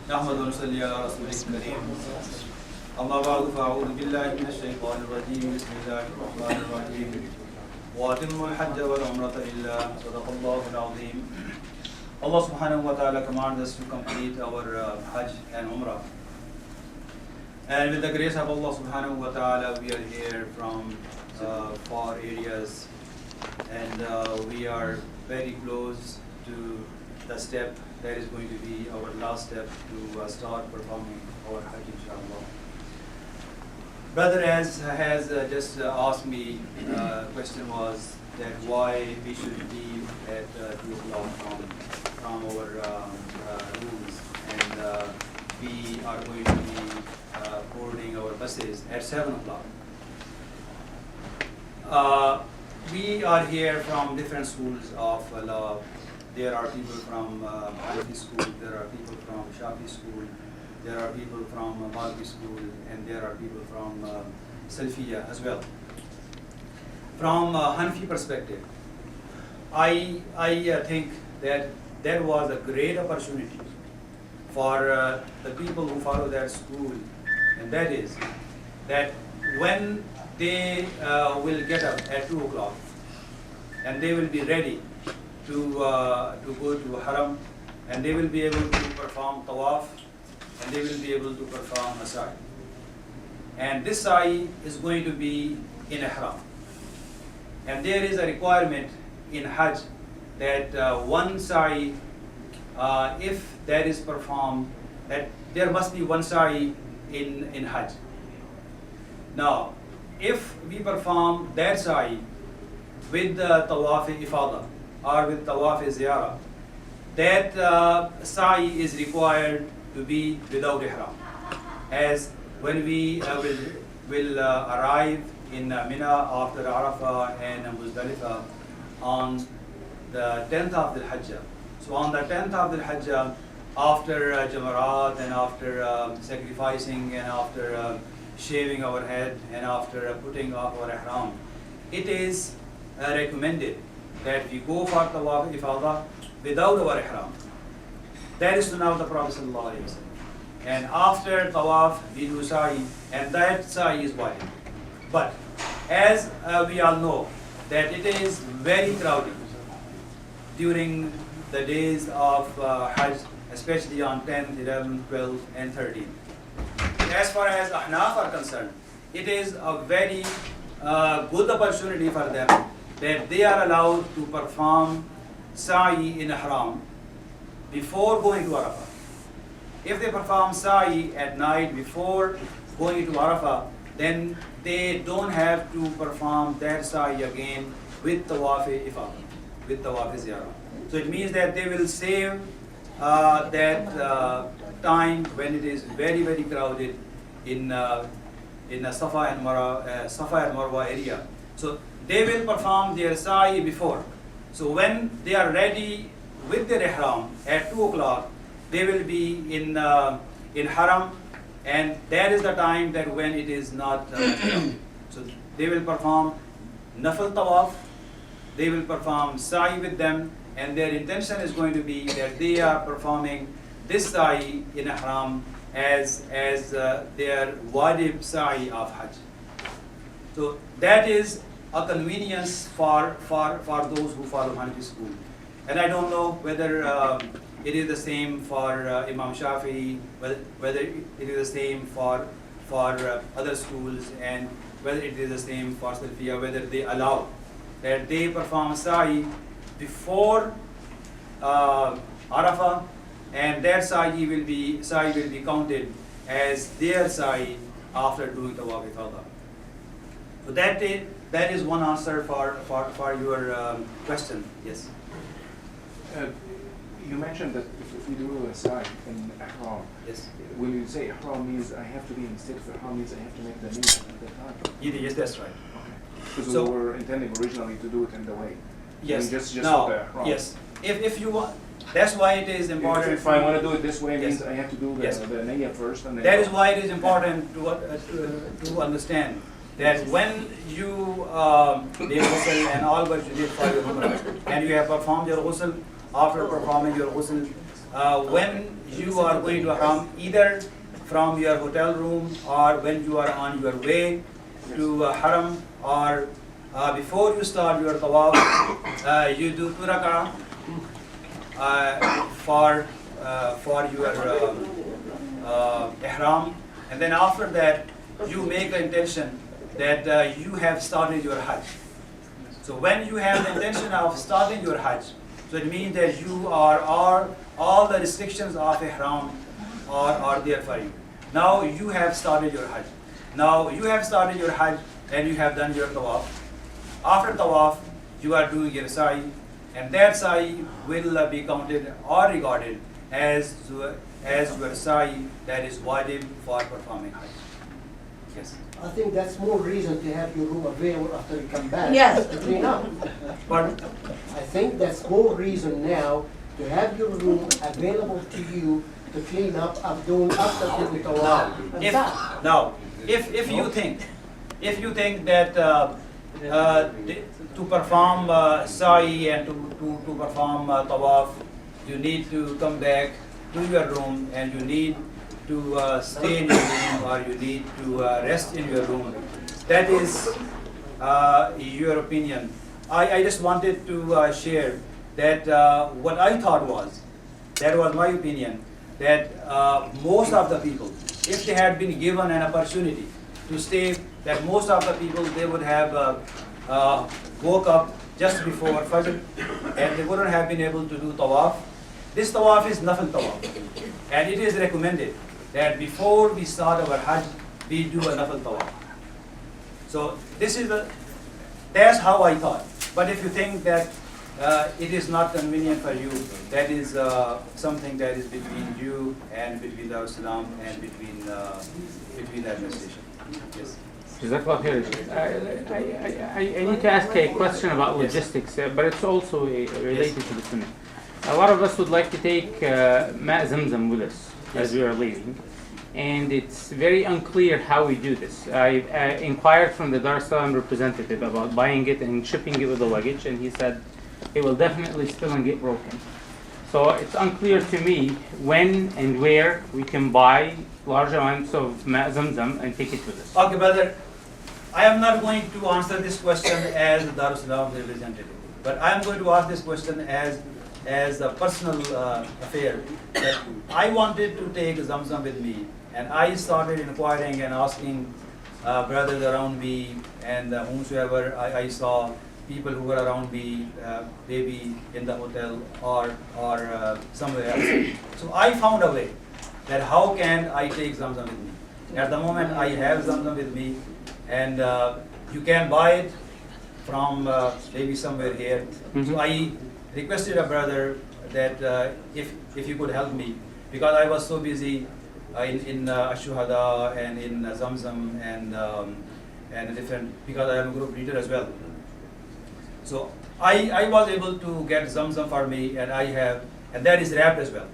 نحمد ونصلي على رسوله الكريم. أما بعد فأعوذ بالله من الشيطان الرجيم. بسم الله الرحمن الرحيم. وأتموا الحج والعمرة لله. صدق الله العظيم. Allah subhanahu wa ta'ala commands us to complete our Hajj and Umrah. And with the grace of Allah subhanahu wa ta'ala, we are here from far areas, and we are very close to the step that is going to be our last step to start performing our Hajj, inshallah. Brother has just asked me, question was that why we should leave at 2 o'clock from our rooms, and we are going to be boarding our buses at 7 o'clock. We are here from different schools of law. There are people from Hanafi school, there are people from Shafi school, there are people from Maliki school, and there are people from Salafiyya as well. From Hanafi perspective, I think that was a great opportunity for the people who follow that school, and that is that when they will get up at 2 o'clock and they will be ready to go to Haram, and they will be able to perform Tawaf, and they will be able to perform a sa'i. And this sa'i is going to be in Ihram. And there is a requirement in Hajj that one sa'i, if that is performed, that there must be one sa'i in Hajj. Now, if we perform that sa'i with the Tawaf Ifada or with Tawaf Ziyarah, that sa'i is required to be without Ihram. As when we will arrive in Mina after Arafah and Muzdalifah on the 10th of the Hajj. So on the 10th of the Hajj, after Jamarat and after sacrificing and after shaving our head and after putting off our Ihram, it is recommended that we go for Tawaf Ifada without our Ihram. That is Sunnah of the Prophet ﷺ. And after Tawaf, we do sa'i, and that sa'i is valid. But as we all know, that it is very crowded during the days of Hajj, especially on 10th, 11th, 12th, and 13th. As far as Ahnaf are concerned, it is a very good opportunity for them that they are allowed to perform sa'i in Ihram before going to Arafah. If they perform sa'i at night before going to Arafah, then they don't have to perform that sa'i again with Tawaf Ifada, with Tawaf Ziyarah. So it means that they will save that time when it is very, very crowded in a Safa and Marwa area. So they will perform their sa'i before. So when they are ready with their ihram at 2 o'clock, they will be in Haram, and that is the time that when it is not so they will perform Nafal Tawaf, they will perform sa'i with them, and their intention is going to be that they are performing this sa'i in Ihram as their wajib sa'i of Hajj. So that is a convenience for those who follow Hanafi school. And I don't know whether it is the same for Imam Shafi, whether it is the same for other schools, and whether it is the same for Salafiyya, whether they allow that they perform sa'i before Arafah, and that sa'i will be counted as their sa'i after doing Tawaf Ifada. So that is one answer for your question. Yes. You mentioned that if we do a sa'i in Ihram, Yes. when you say Ihram means I have to be in the state of Ihram means I have to make the niyyah at that time. Yes, that's right. Okay. Because So- we were intending originally to do it in the way. Yes. Just Now, with the Ihram. yes. If you want, that's why it is important. If I want to do it this way, it Yes. means I have to do the Yes. niyyah first, and then That is why it is important to understand that when you did ghusl and all what you did for your umrah, and you have performed your ghusl, after performing your ghusl, when you are going to Haram, either from your hotel room or when you are on your way to Haram, or before you start your tawaf, you do 2 rak'ah for your ihram, and then after that you make the intention that you have started your Hajj. So when you have the intention of starting your Hajj, so it means that you are all the restrictions of ihram are there for you. Now you have started your Hajj. Now you have started your Hajj and you have done your tawaf. After tawaf, you are doing your sa'i, and that sa'i will be counted or regarded as your sa'i that is wajib for performing Hajj. Yes. I think that's more reason to have your room available after you come back. Yes. To clean up. But I think that's more reason now to have your room available to you to clean up after doing tawaf. if you think that to perform sa'i and to perform tawaf, you need to come back to your room and you need to stay in your room, or you need to rest in your room, that is your opinion. I just wanted to share that what I thought was, that was my opinion, that most of the people, if they had been given an opportunity to stay, that most of the people, they would have woke up just before Fajr and they wouldn't have been able to do tawaf. This tawaf is nafil tawaf, and it is recommended that before we start our Hajj, we do a nafil tawaf. So that's how I thought. But if you think that it is not convenient for you, that is something that is between you and between the Islam and between the administration. Yes. Jazakallah khair. I need to ask a question about logistics, but it's also related to the Sunnah. A lot of us would like to take Ma' Zamzam with us as we are leaving, and it's very unclear how we do this. I inquired from the Dar es Salaam representative about buying it and shipping it with the luggage, and he said it will definitely spill and get broken. So it's unclear to me when and where we can buy large amounts of Ma' Zamzam and take it with us. Okay, brother. I am not going to answer this question as the Dar es Salaam representative, but I am going to ask this question as a personal affair. That I wanted to take Zamzam with me, and I started inquiring and asking brothers around me and whomsoever I saw, people who were around me, maybe in the hotel or somewhere else. So I found a way that how can I take Zamzam with me. At the moment I have Zamzam with me, and you can buy it from maybe somewhere here. Mm-hmm. So I requested a brother that if you could help me, because I was so busy in Ash-Shuhada and in Zamzam and different, because I am a group leader as well. So I was able to get Zamzam for me, and I have, and that is wrapped as well.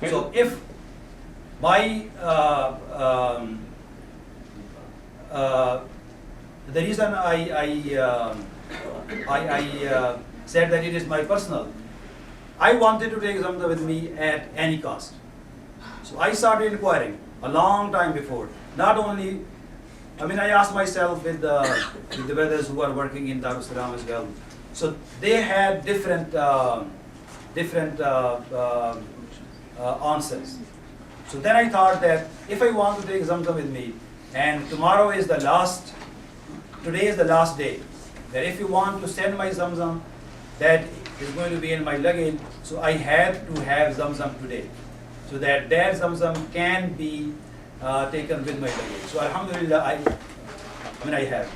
So if my the reason I said that it is my personal, I wanted to take Zamzam with me at any cost. So I started inquiring a long time before. Not only, I asked myself with the brothers who are working in Dar es Salaam as well. So they had different answers. So then I thought that if I want to take Zamzam with me, and today is the last day, that if you want to send my Zamzam, that is going to be in my luggage, so I had to have Zamzam today, so that Zamzam can be taken with my luggage. So alhamdulillah, I have.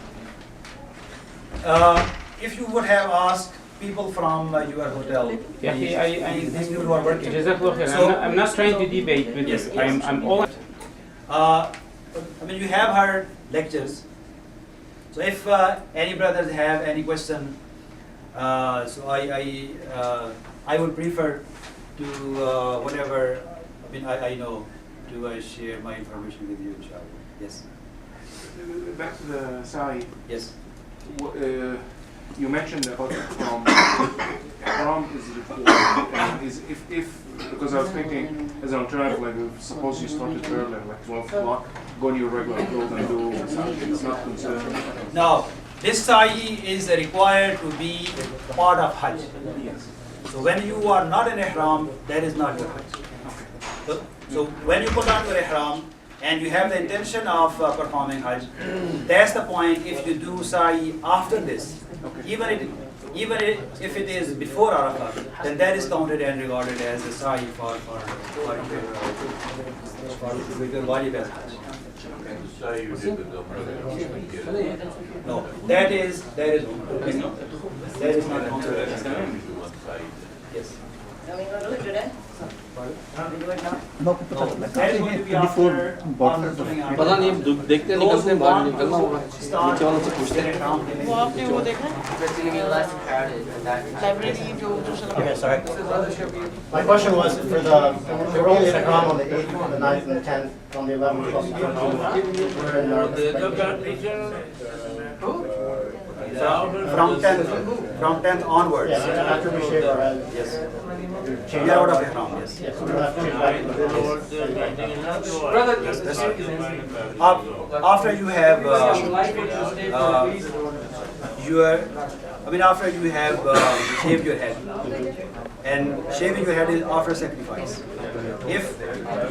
If you would have asked people from your hotel, these people who are working. So, I'm not trying to debate with you. I'm all. You have heard lectures. So if any brothers have any question, so I would prefer to whatever I know to share my information with you, inshallah. Yes. Back to the sa'i. Yes. you mentioned about Ihram. Ihram is required, and is if because I was thinking as an alternative, like suppose you started early, like 12 o'clock, go in your regular clothes and do it's not considered. Now, this sa'i is required to be part of Hajj. Yes. So when you are not in ihram, that is not your Hajj. So when you put on your ihram and you have the intention of performing Hajj, that's the point. If you do sa'i after this, even if it is before Arafah, then that is counted and regarded as a sa'i for your wajib as Hajj. No, that is Umrah. That is not considered as Hajj. Yes. No, that is going to be after putting on. पता नहीं देखते निकलते हैं बाहर निकलना होगा नीचे वालों से पूछते हैं वो आपने वो देखा लाइब्रेरी जो Okay, sorry. My question was for we're only in Ihram on the 8th, the 9th, and the 10th, on the 11th, 12th, we're in From 10th onwards. yeah, after we shave our heads. Yes. Change We are out of ihram. Yes. Yes, so we'll have to change back to the After you have after you have shaved your head, and shaving your head is after sacrifice. If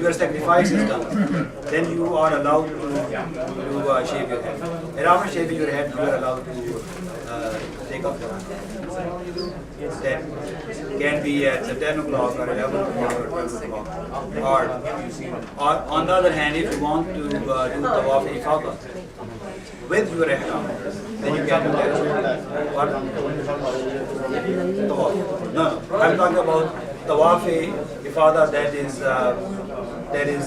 your sacrifice is done, then you are allowed to shave your head. And after shaving your head, you are allowed to take off your head. That can be at 10 o'clock or 11 o'clock or 12 o'clock. Or on the other hand, if you want to do tawaf ifadah with your ihram, then you can do that. What? Tawaf. No, I'm talking about tawaf ifadah that is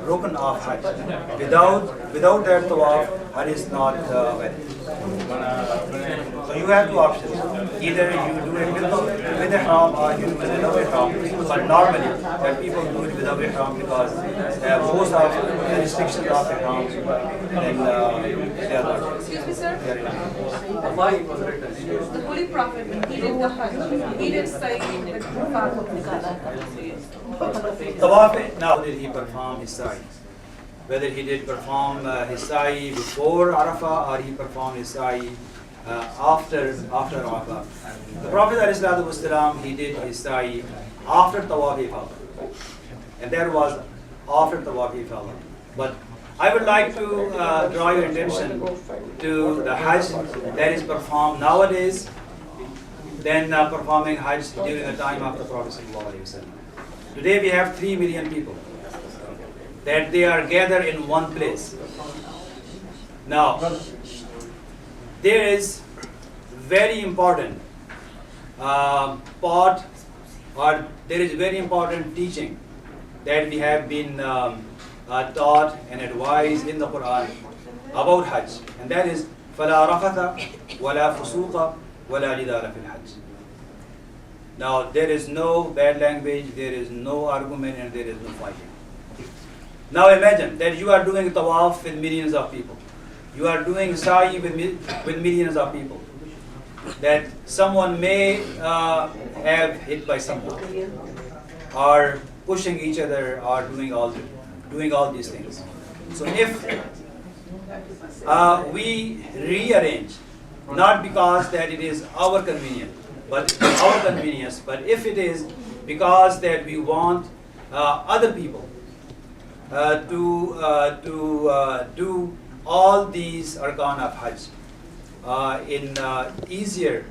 broken off Hajj. Without that tawaf, Hajj is not valid. So you have two options. Either you do it with ihram or you do it without ihram. But normally, people do it without ihram because most of the restrictions of ihram, then they are not. Excuse me, sir. They are illegal. The Holy Prophet, when he did the Hajj, he did say that Tawaf, now did he perform his sa'i? Whether he did perform his sa'i before Arafah or he performed his sa'i after Arafah. The Prophet ﷺ, he did his sa'i after Tawaf ifadah. And that was after Tawaf ifadah. But I would like to draw your attention to the Hajj that is performed nowadays than performing Hajj during the time of the Prophet ﷺ. Today we have 3 million people that they are gathered in one place. Now, there is very important part, or there is very important teaching that we have been taught and advised in the Quran about Hajj, and that is فَلَا رَفَثَ وَلَا فُسُوقَ وَلَا جِدَالَ فِي الْحَجِّ. Now, there is no bad language, there is no argument, and there is no fighting. Now imagine that you are doing tawaf with millions of people. You are doing sa'i with millions of people. That someone may have hit by someone, or pushing each other, or doing all these things. So if we rearrange, not because that it is our convenience, but if it is because that we want other people to do all these arkan of Hajj in easier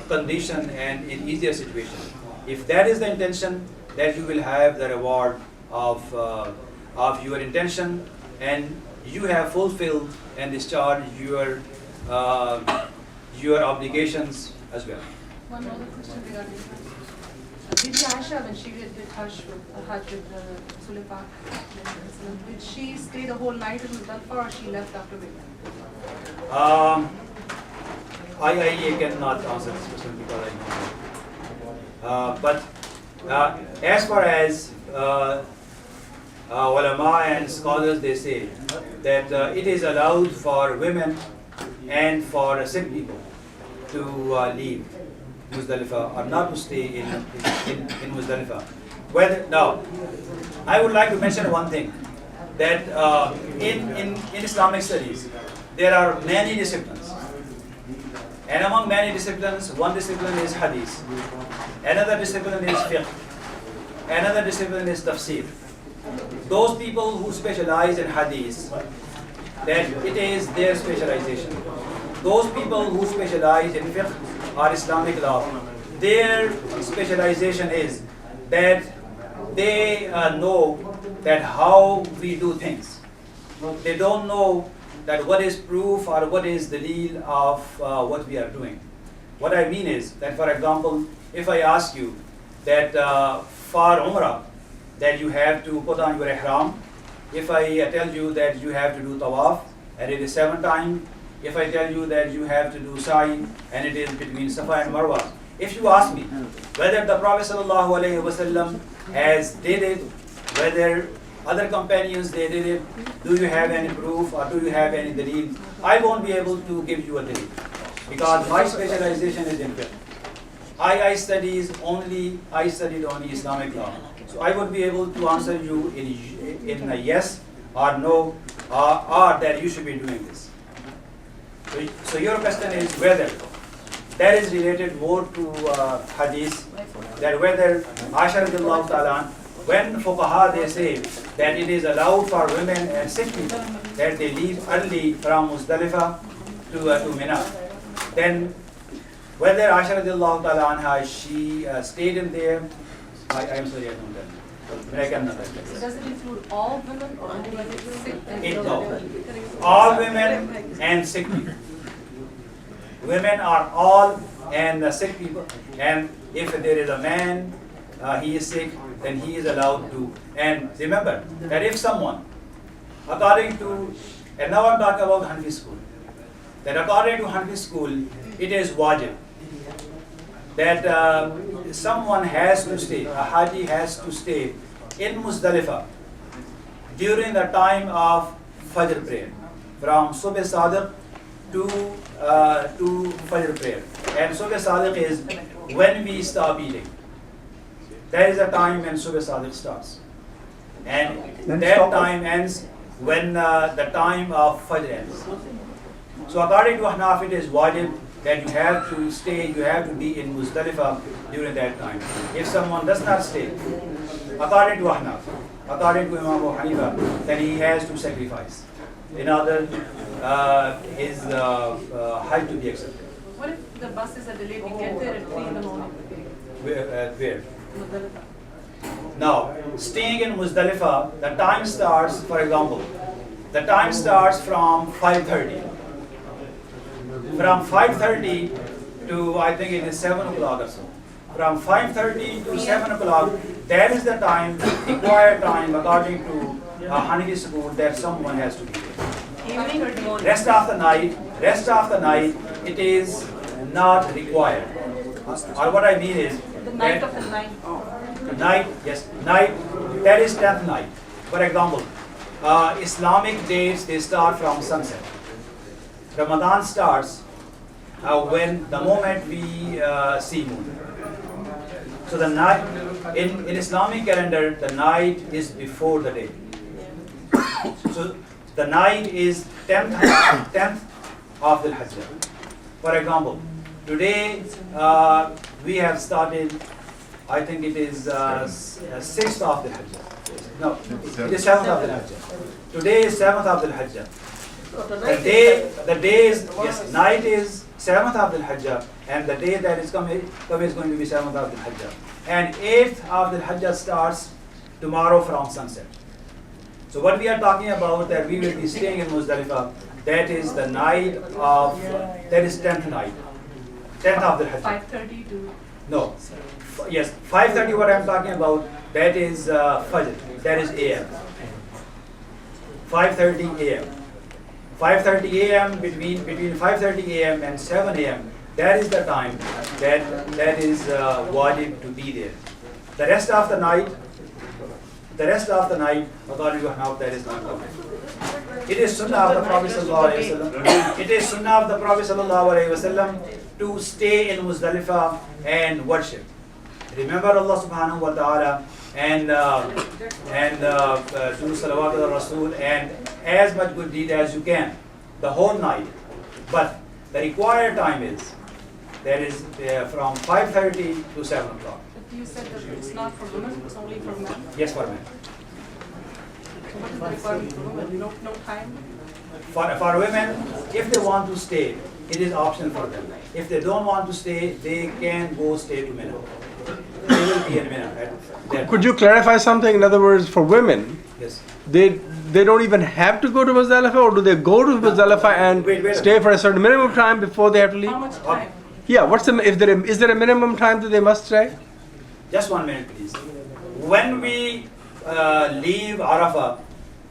condition and in easier situation. If that is the intention, that you will have the reward of your intention, and you have fulfilled and discharged your obligations as well. One other question regarding Hajj. Bibi Aisha, when she did Hajj with Rasul Pak, did she stay the whole night in Muzdalifah or she left after midnight? I cannot answer this question because I know. But as far as ulama and scholars, they say that it is allowed for women and for sick people to leave Muzdalifah or not to stay in Muzdalifah. Now, I would like to mention one thing, that in Islamic studies, there are many disciplines. And among many disciplines, one discipline is hadith, another discipline is fiqh, another discipline is tafsir. Those people who specialize in hadith, that it is their specialization. Those people who specialize in fiqh or Islamic law, their specialization is that they know that how we do things. They don't know that what is proof or what is the dalil of what we are doing. What I mean is that, for example, if I ask you that for Umrah, that you have to put on your ihram, if I tell you that you have to do tawaf and it is 7 times, if I tell you that you have to do sa'i and it is between Safa and Marwa, if you ask me whether the Prophet ﷺ has did it, whether other companions they did it, do you have any proof or do you have any dalil, I won't be able to give you a dalil, because my specialization is in fiqh. I studied only Islamic law. So I would be able to answer you in a yes or no, or that you should be doing this. So your question is whether that is related more to hadith, that whether Aisha radiallahu ta'ala, when fuqaha they say that it is allowed for women and sick people that they leave early from Muzdalifah to Mina, then whether Aisha radiallahu ta'ala anha, she stayed in there, I am sorry, I don't know. But I cannot tell. So does it include all women or only sick and No. All women and sick people. Women are all and sick people. And if there is a man, he is sick, then he is allowed to. And remember that if someone, according to, and now I'm talking about Hanafi school, that according to Hanafi school, it is wajib that someone has to stay, a Haji has to stay in Muzdalifah during the time of Fajr prayer, from Subh Sadiq to Fajr prayer. And Subh Sadiq is when we stop eating. That is the time when Subh Sadiq starts. And that time ends when the time of Fajr ends. So according to Ahnaf, it is wajib that you have to stay, you have to be in Muzdalifah during that time. If someone does not stay, according to Ahnaf, according to Imam Hanifa, then he has to sacrifice in order his Hajj to be accepted. what if the buses are delayed? We get there at 3 in the morning. Where? Muzdalifah. Now, staying in Muzdalifah, the time starts, for example, the time starts from 5:30. From 5:30 to, I think it is 7 o'clock or so. From 5:30 to 7 o'clock, that is the time, required time according to Hanafi school, that someone has to be there. Evening or morning? Rest of the night, it is not required. Or what I mean is, The night that of the night. night, yes, night, that is 10th night. For example, Islamic dates, they start from sunset. Ramadan starts when the moment we see moon. So the night, in Islamic calendar, the night is before the day. So the night is 10th of the Hajj. For example, today we have started, I think it is 6th of the Hajj. No, it is 7th of the Hajj. Today is 7th of the Hajj. The day is, yes, night is 7th of the Hajj, and the day that is coming is going to be 7th of the Hajj. And 8th of the Hajj starts tomorrow from sunset. So what we are talking about, that we will be staying in Muzdalifah, that is the night of, that is 10th night. 10th of the Hajj. 5:30 to. No. Yes, 5:30 what I am talking about, that is Fajr, that is AM. 5:30 AM. 5:30 AM, between 5:30 AM and 7 AM, that is the time that is wajib to be there. The rest of the night, according to Hanafi, that is not covered. It is sunnah of the Prophet sallallahu alaihi wasallam. It is sunnah of the Prophet sallallahu alaihi wasallam to stay in Muzdalifah and worship. Remember Allah subhanahu wa ta'ala and do salawat al Rasul and as much good deed as you can the whole night. But the required time is from 5:30 to 7 o'clock. But you said that it's not for women, it's only for men. Yes, for men. What is the requirement for women? No time? For women, if they want to stay, it is optional for them. If they don't want to stay, they can go stay to Mina. They will be in Mina. Right? Could you clarify something? In other words, for women, Yes. they don't even have to go to Muzdalifah, or do they go to Muzdalifah and Wait. stay for a certain minimum of time before they have to leave? How much time? Yeah, is there a minimum time that they must stay? Just 1 minute, please. When we leave Arafah,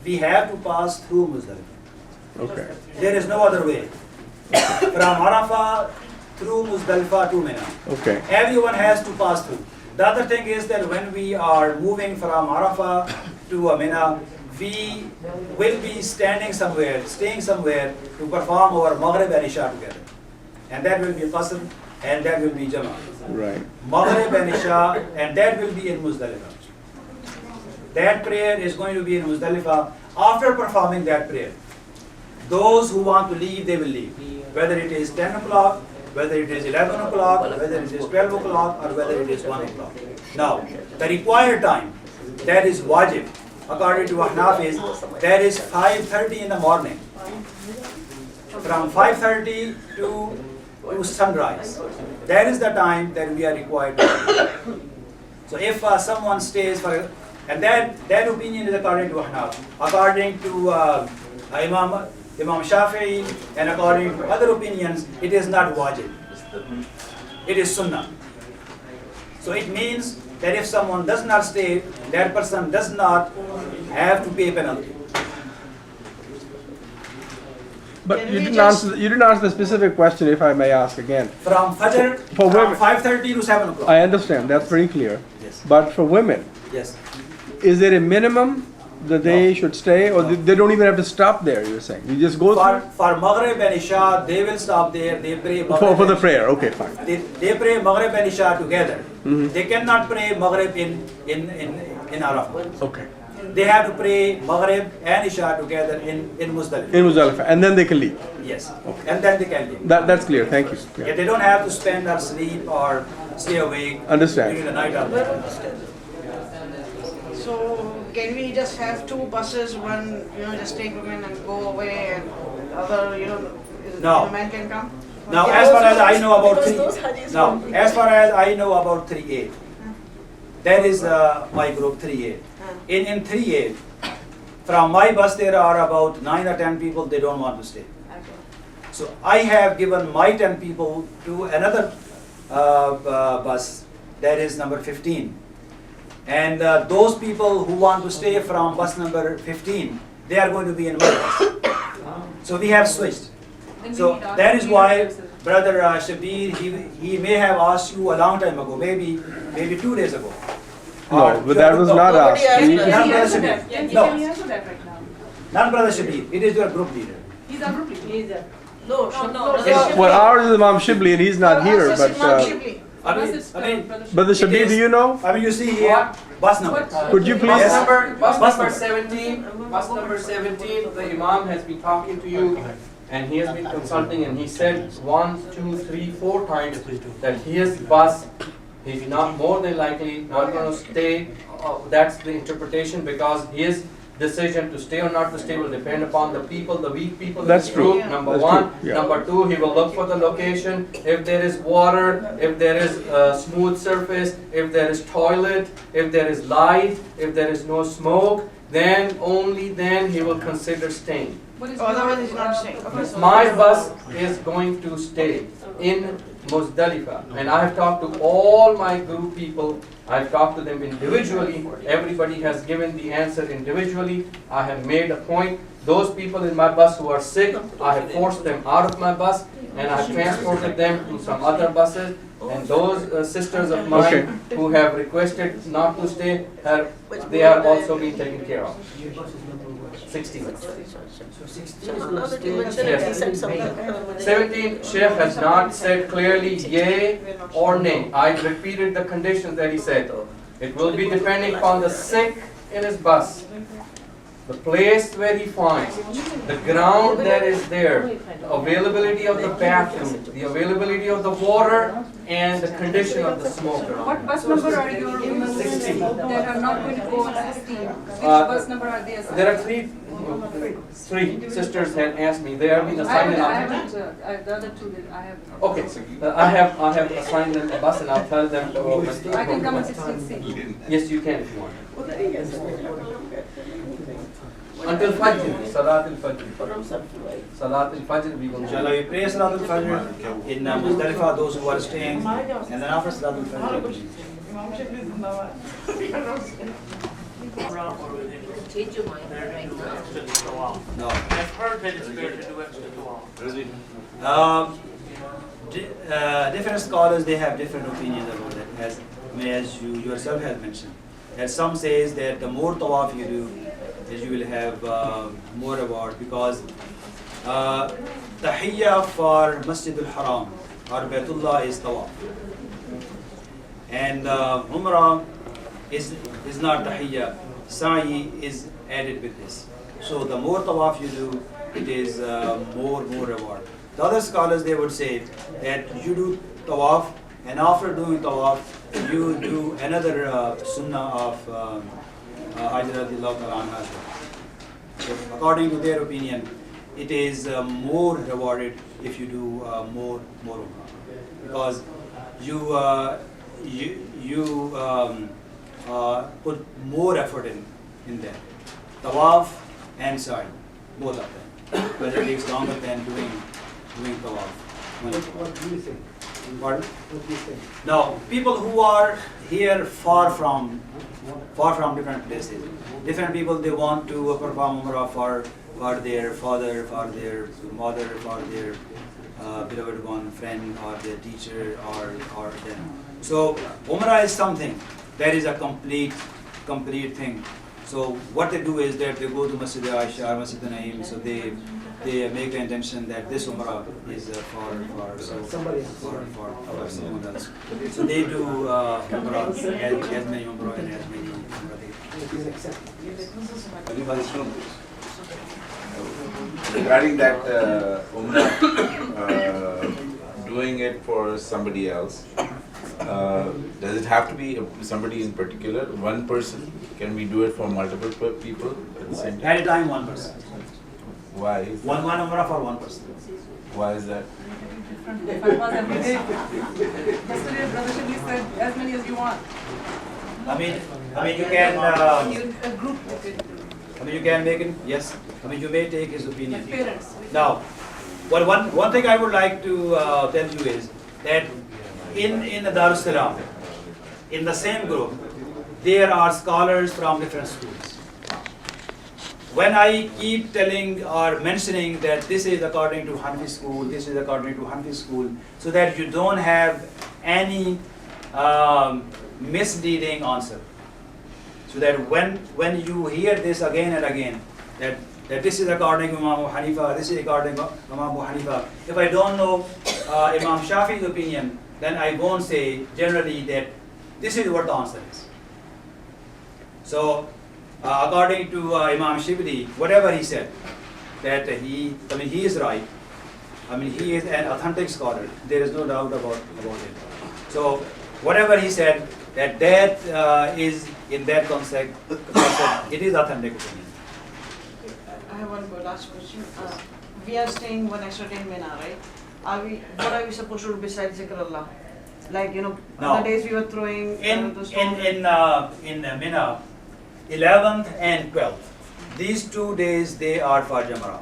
we have to pass through Muzdalifah. Okay. There is no other way. From Arafah through Muzdalifah to Mina. Okay. Everyone has to pass through. The other thing is that when we are moving from Arafah to Mina, we will be staying somewhere to perform our Maghrib and Isha together. And that will be Qasr and that will be Jama'ah. Right. Maghrib and Isha, and that will be in Muzdalifah. That prayer is going to be in Muzdalifah. After performing that prayer, those who want to leave, they will leave. Whether it is 10 o'clock, whether it is 11 o'clock, whether it is 12 o'clock, or whether it is 1 o'clock. Now, the required time, that is wajib, according to Ahnaf, is that is 5:30 in the morning. From 5:30 to sunrise. That is the time that we are required to leave. So if someone stays for, and that opinion is according to Ahnaf. According to Imam Shafi'i and according to other opinions, it is not wajib. It is sunnah. So it means that if someone does not stay, that person does not have to pay penalty. But you didn't answer the specific question, if I may ask again. From Fajr, For from women. 5:30 to 7 o'clock. I understand, that's very clear. Yes. But for women, Yes. is there a minimum that they should stay, or they don't even have to stop there, you're saying? You just go For Maghrib and Isha, they will stop there. They pray Maghrib for the and prayer, okay, fine. They pray Maghrib and Isha together. Mhm. They cannot pray Maghrib in Arafah. Okay. They have to pray Maghrib and Isha together in Muzdalifah. In Muzdalifah, and then they can leave. Yes. And then they can leave. That's clear, thank you. Yeah, Yeah. they don't have to spend or sleep or stay awake Understand. during the night or the So can we just have two buses, one, just take women and go away, and other, No. men can come? Now, as far as I know about Because three, those hadiths now, were- as far as I know about 3A, that is my group 3A. In 3A, from my bus there are about 9 or 10 people, they don't want to stay. So I have given my 10 people to another bus, that is number 15. And those people who want to stay from bus number 15, they are going to be in my bus. So we have switched. Then we So need our that is leader why to- Brother Shabir, he may have asked you a long time ago, maybe 2 days ago. No, Or but that was not Nobody asked. asked We- that. None, He Brother answered Shabir. that. Yeah, he No, can answer that right now. not Brother Shabir. It is your group leader. He's our group leader. No, Well, ours is Imam Chebli, and he's not here, but Unless it's, I mean, Brother Brother Shabir, do you know? I mean, you see here, bus number. Could you Bus please? number, bus Bus number number. 17, bus number 17, the Imam has been talking to you and he has been consulting and he said 1, 2, 3, 4 times that his bus, he's not more than likely not going to stay. That's the interpretation, because his decision to stay or not to stay will depend upon the people, the weak people in That's the true. group, number That's one. true, yeah. Number two, he will look for the location, if there is water, if there is a smooth surface, if there is toilet, if there is light, if there is no smoke, then only then he will consider staying. What is Otherwise your, he's not staying. Okay, so- My bus is going to stay in Muzdalifah, and I have talked to all my group people. I've talked to them individually. Everybody has given the answer individually. I have made a point. Those people in my bus who are sick, I have forced them out of my bus. and I've transported them to some other buses. And those sisters of mine Okay. who have requested not to stay, they are also being taken care of. 16. Yes. 17, Sheikh has not said clearly yea or nay. I repeated the conditions that he said. It will be depending on the sick in his bus, the place where he finds, the ground that is there, the availability of the bathroom, the availability of the water, and the condition of the smoke What around. bus number are your women 16. that are not going to go on 16? Which bus number are they assigned? There are three sisters had asked me. They are being assigned. I haven't, the other two, I haven't. Okay, I have assigned them a bus, and I'll tell them. I can come on 16C. Yes, you can if you want. Until Fajr, Salat al-Fajr. Salat al-Fajr, we will. Inshallah, we pray Salatul Fajr in Muzdalifah, those who are staying, and then after Salatul Fajr. Change your mind right now. No. I've heard that it's better to do extra dua. Different scholars, they have different opinions about that, as you yourself have mentioned. That some says that the more tawaf you do, that you will have more reward, because tahiyya for Masjid al-Haram or Baytullah is tawaf, and Umrah is not tahiyya. Sa'i is added with this. So the more tawaf you do, it is more reward. The other scholars, they would say that you do tawaf, and after doing tawaf, you do another sunnah of Hajj radiyallahu ta'ala anha. So according to their opinion, it is more rewarded if you do more umrah, because you put more effort in that. Tawaf and sa'i, both of them. But it takes longer than doing tawaf. What do you think? Pardon? What do you think? Now, people who are here far from different places, different people, they want to perform umrah for their father, for their mother, for their beloved one, friend, or their teacher, or them. So umrah is something that is a complete thing. So what they do is that they go to Masjid Aisha or Masjid Naim, so they make the intention that this umrah is for someone else. So they do umrah, as many umrah and as many umrah. Regarding that umrah, doing it for somebody else, does it have to be somebody in particular, one person? Can we do it for multiple people at the same time? At a time, one person. Why is that? One umrah for one person. Why is that? If I was every day. Yesterday, Brother Chebli said, as many as you want. I mean, you can. A group you can do. I mean, you can make it. Yes. I mean, you may take his opinion. Parents. Now, well, one thing I would like to tell you is that in Darus Salam, in the same group, there are scholars from different schools. When I keep telling or mentioning that this is according to Hanafi school, this is according to Hanafi school, so that you don't have any misleading answer. So that when you hear this again and again, that this is according to Imam Hanifa, this is according to Imam Hanifa, if I don't know Imam Shafi's opinion, then I won't say generally that this is what the answer is. So, according to Imam Chebli, whatever he said, that he is right. I mean, he is an authentic scholar. There is no doubt about it. So, whatever he said, that is in that concept, it is authentic opinion. I have one last question. We are staying one extra day in Mina, right? What are we supposed to do besides zikr Allah? Like, No. other days we were throwing the stone. In Mina, 11th and 12th, these 2 days they are for Jamra.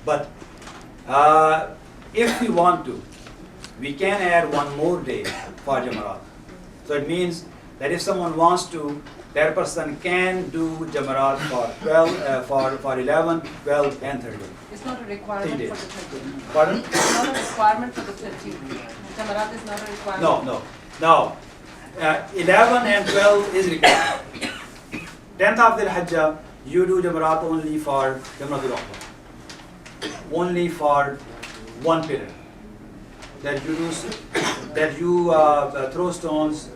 But if we want to, we can add one more day for Jamra. So it means that if someone wants to, that person can do Jamarat for 12, for 11, 12, and 13. It's not a requirement 3 for days. the 13th. Pardon? It's not a requirement for the 13th. Jamarat is not a requirement. No. Now, 11 and 12 is required. 10th of the Hajj, you do Jamarat only for Jamratul Aqaba. Only for one pillar. That you do, that you throw stones,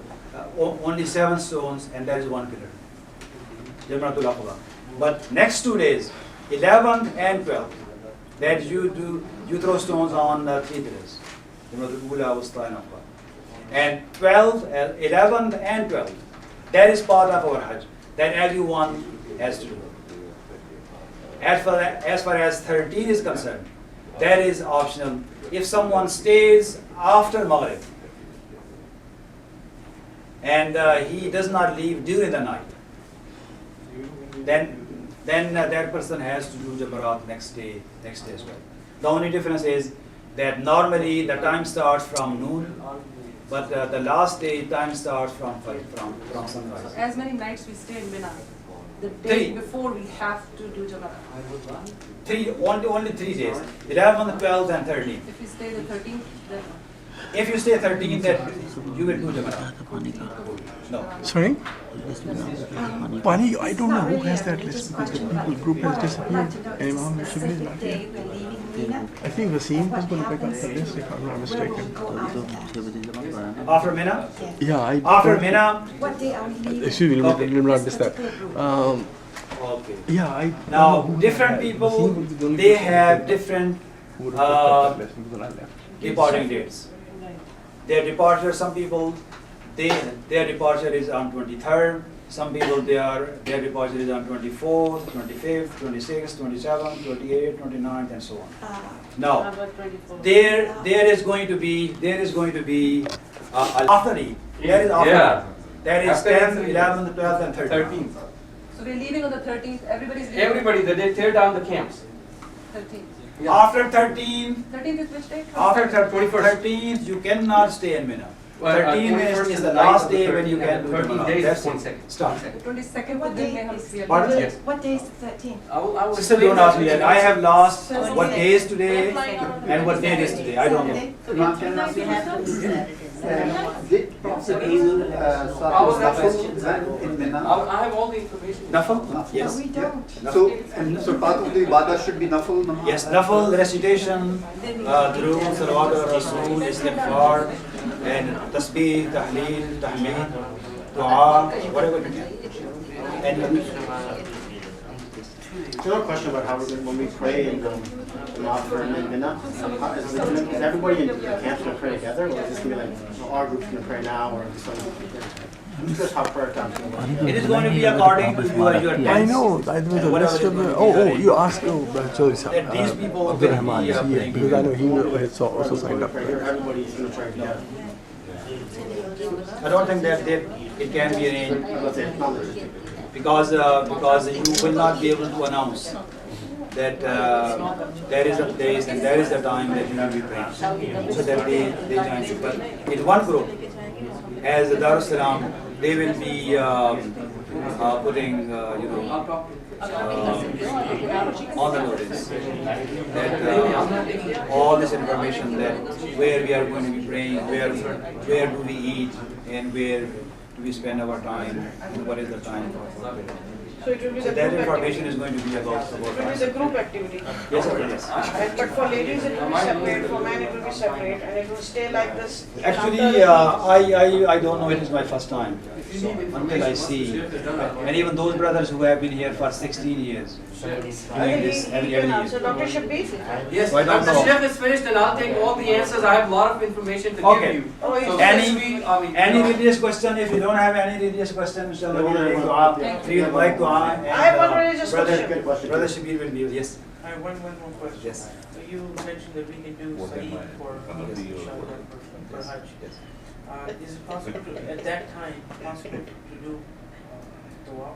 only 7 stones, and that is one pillar. Jamratul Aqaba. But next 2 days, 11th and 12th, that you throw stones on 3 pillars. Jamratul Ula, Wusta, and Aqaba. And 12th, 11th and 12th, that is part of our Hajj, that everyone has to do. As far as 13 is concerned, that is optional. If someone stays after Maghrib and he does not leave during the night, then that person has to do Jamarat next day as well. The only difference is that normally the time starts from noon, but the last day time starts from sunrise. As many nights we stay in Mina, the day 3. before we have to do Jamarat. Only 3 days, 11th, 12th, and 13th. If we stay the 13th, then If you stay 13th, then you will do Jamarat. No. Sorry? Pani, I don't know who has that list because the people group has disappeared. And Imam Hammad Chebli is not here. I think Wasim was going to pick up the list if I'm not mistaken. After Mina? Yeah, After Mina? What day are we leaving? Excuse me, let me not miss that. Okay. Yeah, I. Now, different people, they have different departing dates. Their departure, some people, their departure is on 23rd. Some people, their departure is on 24th, 25th, 26th, 27th, 28th, 29th, and so on. Now, there is going to be after Eid. There is after. Yeah. That is After 10th, Eid. 11th, 12th, and 13th. 13th. so we're leaving on the 13th. Everybody's leaving. Everybody, they tear down the camps. 13th. Yeah. After 13th, 13th is which day? after 13th, you cannot stay in Mina. Well, 13th 21st is the night last of the day when you 13th, can do 13 Jamarat. days That's is it. 22nd. Stop. The 22nd, What but then day? may have to be a Pardon? Yes. What day is the 13th? I will Sister, explain don't ask that me to that. you. I have lost what day is today and what date is today. I don't know. Did Prophet started Nafil in Mina? I have all the information. Nafal? Yes. We don't. So part of the ibadah should be Nafil namaz? Yes, Nafal, recitation, Durood, Salawat al-Rasul, Istighfar, and Tasbih, Tahleel, Tahmeed, Dua, whatever you can. And Another question about how when we pray in Mafar and Mina, is everybody in the camps going to pray together, or is this going to be like, our group's going to pray now, or just like, just how prayer time is going to it is going to be according to your I tents. know, that was the Whatever list is of the. going to be Oh, arranged. you asked, sorry, That these people will Abdul Rahman be, is here, praying because I know he had also signed up. pray here, everybody's going to pray together. I don't think that it can be arranged Let's say it's not religious. because you will not be able to announce that there is a place and there is a time that you will be praying, so that they join you. But in one group, as the Darussalam, they will be putting on the notice that all this information, that where we are going to be praying, where do we eat, and where do we spend our time, and what is the time for prayer. So it will be So the that group information activity. is going to be about It will be the group activity. yes, sir, yes. But for ladies it will be separate, for men it will be separate, and it will stay like this. Actually, I don't know. It is my first time. So until I see, and even those brothers who have been here for 16 years, doing this every You can year. answer Dr. Shabir. Yes, So I don't the know. chef is finished and I'll take all the answers. I have a lot of information to Okay. give you. Oh, So it's Any religious question? If you don't have any religious question, inshallah, we will make dua. We will make dua. And, I have one religious Good question. Brother Shabir will be yes. I have one more question. Yes. So you mentioned that we can do Saeed for Hajj. Is it possible to, at that time, possible to do tawaf?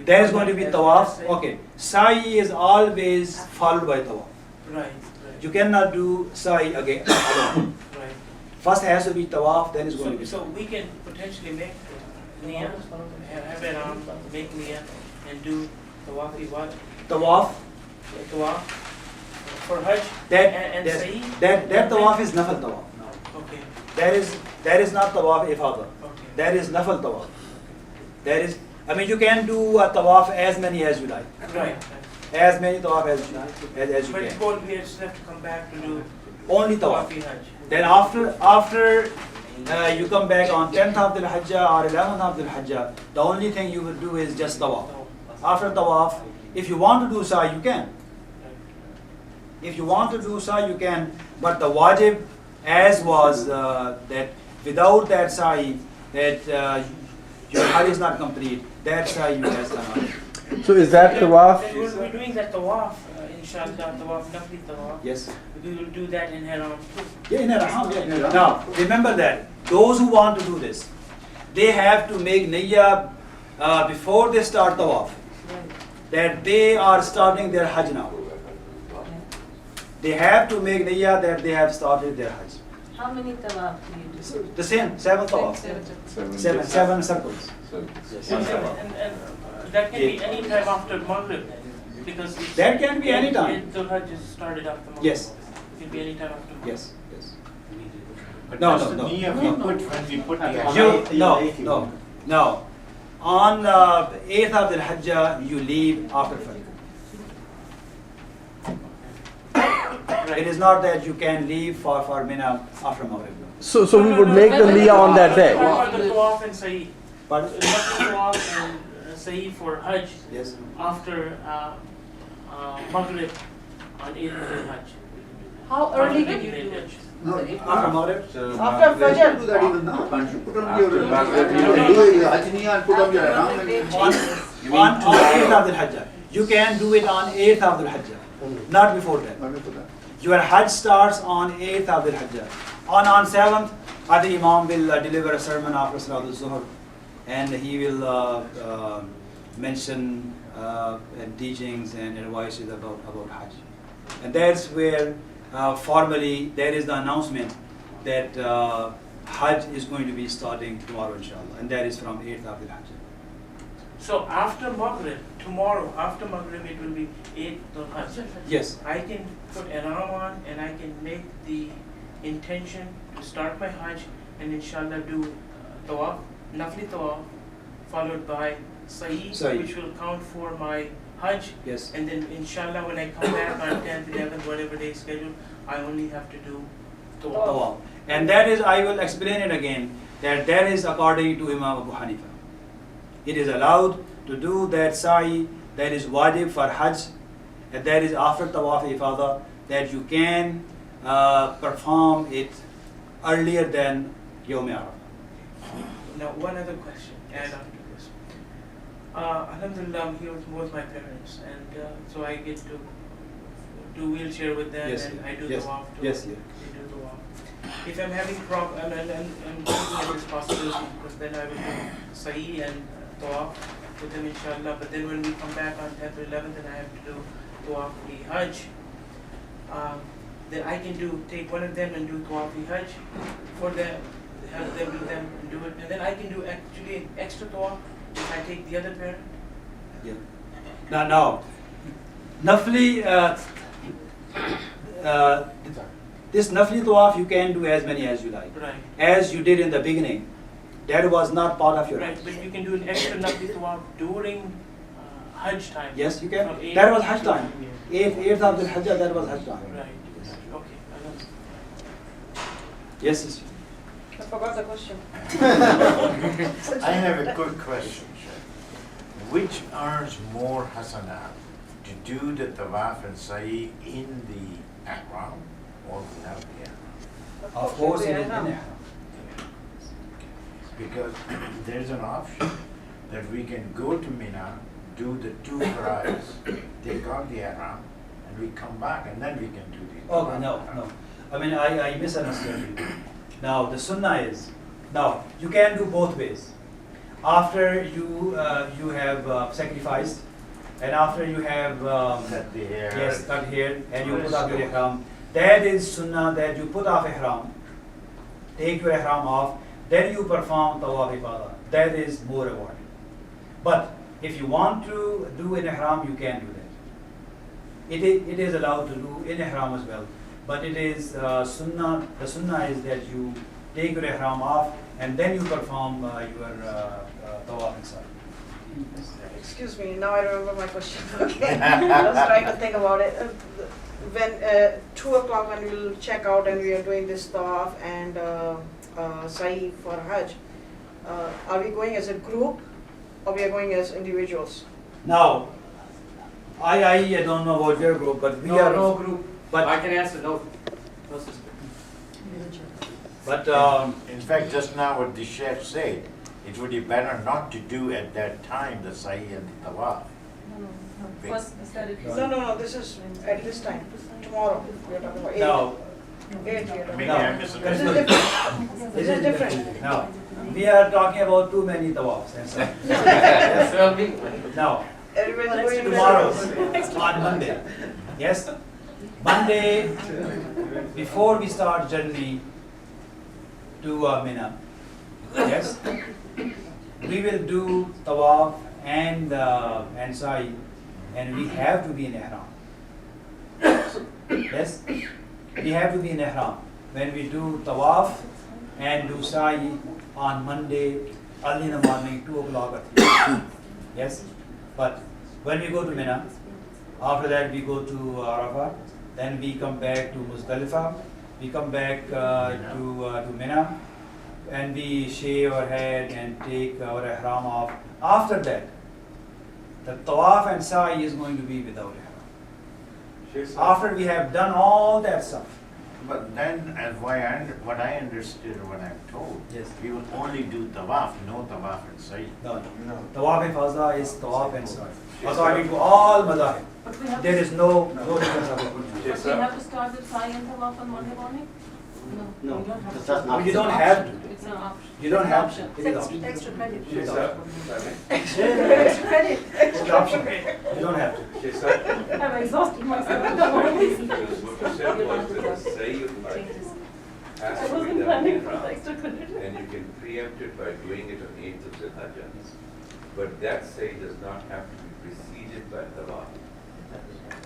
There is going to be tawaf. Okay. Sa'i is always followed by tawaf. Right, You cannot do sa'i again alone. right. First has to be tawaf, then is going to be So sa'i. we can potentially make Nia, have Ihram, make Nia, and do Tawafi what? Tawaf, Tawaf for Hajj and Sa'i? that tawaf is nafal tawaf. Okay, That is not tawaf ifada. okay. That is nafal tawaf. That is, I mean, you can do a tawaf as many as you like. Right. As many tawaf as you But can. Paul, we just have to come back to do Only tawaf. Tawafi Hajj. Then after you come back on 10th of the Hajjah or 11th of the Hajjah, the only thing you will do is just tawaf. After tawaf, if you want to do sa'i, you can. If you want to do sa'i, you can. But the wajib, as was that without that sa'i, that your Hajj is not complete, that sa'i you has done. So is that tawaf? Then we're doing that Tawaf, inshallah, Tawaf, Nafli Tawaf. Yes. We will do that in Haram too. Yeah, in Ihram, yeah. Now, remember that those who want to do this, they have to make niyyah before they start tawaf, that they are starting their Hajj now. They have to make niyyah that they have started their Hajj. How many tawaf do you do? The same, 7 tawaf. Seven circles. And that can be any time after Maghrib, because it's That can be any time. The Hajj is started after Maghrib. Yes. It can be any time after Maghrib. Yes, yes. But No, that's no, the no. niyyah we put when we put the No. On 8th of the Hajjah, you leave after Fajr. It is not that you can leave for Mina after Maghrib. So we would make the niyyah on that day. For the Tawaf and Sa'i. But Tawaf and Sa'i for Hajj yes, after Maghrib on 8th of the Hajj. How early did you do it? No, after Maghrib. After Fajr. do that even now. Can't you put on your, you can do your Hajj and put on your ihram and On 8th of the Hajjah. You can do it on 8th of the Hajjah, not before that. not before that. Your Hajj starts on 8th of the Hajjah. On 7th, the Imam will deliver a sermon after Salatul Zuhr, and he will mention teachings and advices about Hajj. And that's where formally there is the announcement that Hajj is going to be starting tomorrow, inshallah, and that is from 8th of the Hajj. So after Maghrib, tomorrow after Maghrib it will be 8th of Hajj. Yes. I can put Ihram on and I can make the intention to start my Hajj and inshallah do Tawaf, Nafli Tawaf, followed by Sa'i, Sa'i. which will count for my Hajj. Yes. And then inshallah when I come back on 10th, 11th, whatever day schedule, I only have to do Tawaf. Tawaf. And that is, I will explain it again, that is according to Imam Abu Hanifa. It is allowed to do that sa'i, that is wajib for Hajj, and that is after Tawaf Ifada, that you can perform it earlier than Yawm Arafah. Now one other question, add on to this. Alhamdulillah, I'm here with both my parents, and so I get to do wheelchair with them, Yes, and yeah. I do Yes. the walk too. Yes, yeah. They do the walk. If I'm having problem, and looking at this possibility, because then I will do Sa'i and Tawaf with them inshallah, but then when we come back on 10th or 11th and I have to do Tawaf the Hajj, then I can take one of them and do Tawaf the Hajj for them, have them do them and do it, and then I can do actually an extra Tawaf if I take the other parent. Yeah. Now, Nafli, this Nafli Tawaf you can do as many as you like. Right. As you did in the beginning. That was not part of your Right, Hajj. but you can do an extra Nafli Tawaf during Hajj time. Yes, you can. From 8th That was Hajj time. to- 8th of the Hajj, that was Hajj time. Right, okay, I know. Yes, sister. I forgot the question. I have a quick question, Sheikh. Which earns more hasanat, to do the tawaf and sa'i in the ihram or without the ihram? Of course, it is in Ihram. Because there's an option that we can go to Mina, do the 2 drives, take out the ihram, and we come back and then we can do the Oh, tawaf. no. I mean, I misunderstood you. Now, the sunnah is, now, you can do both ways. After you have sacrificed, and after you have Cut the hair. yes, cut hair, and you put off your ihram, that is sunnah, that you put off ihram, take your ihram off, then you perform tawaf ibadah. that is more rewarding. But if you want to do in ihram, you can do that. It is allowed to do in ihram as well. But it is sunnah. The sunnah is that you take your ihram off and then you perform your tawaf and sa'i. Excuse me, now I remember my question. Okay, I was trying to think about it. When 2 o'clock when we'll check out and we are doing this tawaf and sa'i for Hajj, are we going as a group or we are going as individuals? Now, I don't know about your group, but we No, are no group. But I can answer no. No sister. But In fact, just now what the chef said, it would be better not to do at that time the sa'i and the tawaf. First, started. No, this is at this time. Tomorrow, we are talking about 8. now, 8 we are talking Maybe about. I This is misunderstood. different. This is different. now we are talking about too many tawafs and so. Well, we, Now, Everyone's going to tomorrow on Monday, yes, Monday before we start journey to Mina, yes, we will do tawaf and sa'i, and we have to be in ihram. Yes, we have to be in ihram when we do tawaf and do sa'i on Monday early in the morning, 2 o'clock or 3. Yes, but when we go to Mina, after that we go to Arafah, then we come back to Muzdalifah, we come back to Mina, and we shave our head and take our ihram off. After that, the tawaf and sa'i is going to be without ihram. After we have done all that stuff. But then, as what I understood or what I'm told, Yes. we will only do tawaf, no tawaf and sa'i. No. Tawaf and faza is tawaf and sa'i. According to all madhahib, But we have there to, is no difference about it. but we have to start with sa'i and tawaf on Monday morning? No, we don't have because to. that's not. You don't have to. It's an option. You don't have to. It's It is an optional. Extra credit. It is optional. Extra credit. It's optional. You don't have to. I'm exhausted myself. I don't want to see. What you said was that the Sa'i of Hajj I has to be wasn't done planning in for the Ihram, extra credit. and you can preempt it by doing it on 8th of Dhul-Hijjah. But that Sa'i does not have to be preceded by Tawaf.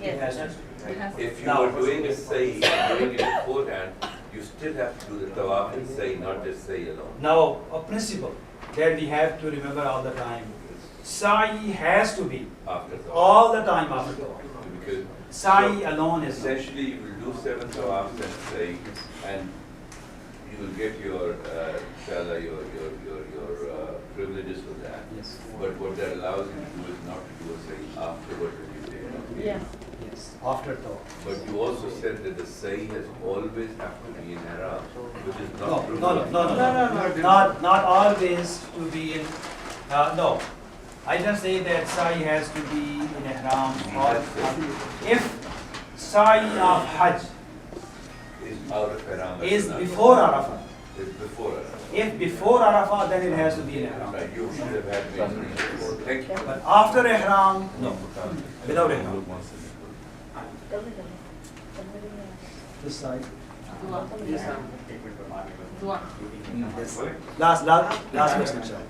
It has to. It has to. If you Now- were doing a Sa'i and doing it beforehand, you still have to do the Tawaf and Sa'i, not just Sa'i alone. Now, a principle that we have to remember all the time, sa'i has to be After Tawaf. all the time after tawaf. Because Sa'i alone is not. essentially you will do 7 Tawafs and Sa'i, and you will get your, inshallah, your privileges for that. Yes. But what that allows you to do is not to do a Sa'i afterward when you say it. Yeah. Yes, after tawaf. But you also said that the Sa'i has always have to be in Ihram, which is No, not true. no. Not always to be in, no. I didn't say that sa'i has to be in ihram or if sa'i of Hajj Is out of Ihram. is before Arafah. Is before Arafah. If before Arafah, then it has to be in ihram. Right, you should have had mentioned it before. Thank you. But after ihram, no. Without ihram. This side. Dua. Yes. Last question, sir.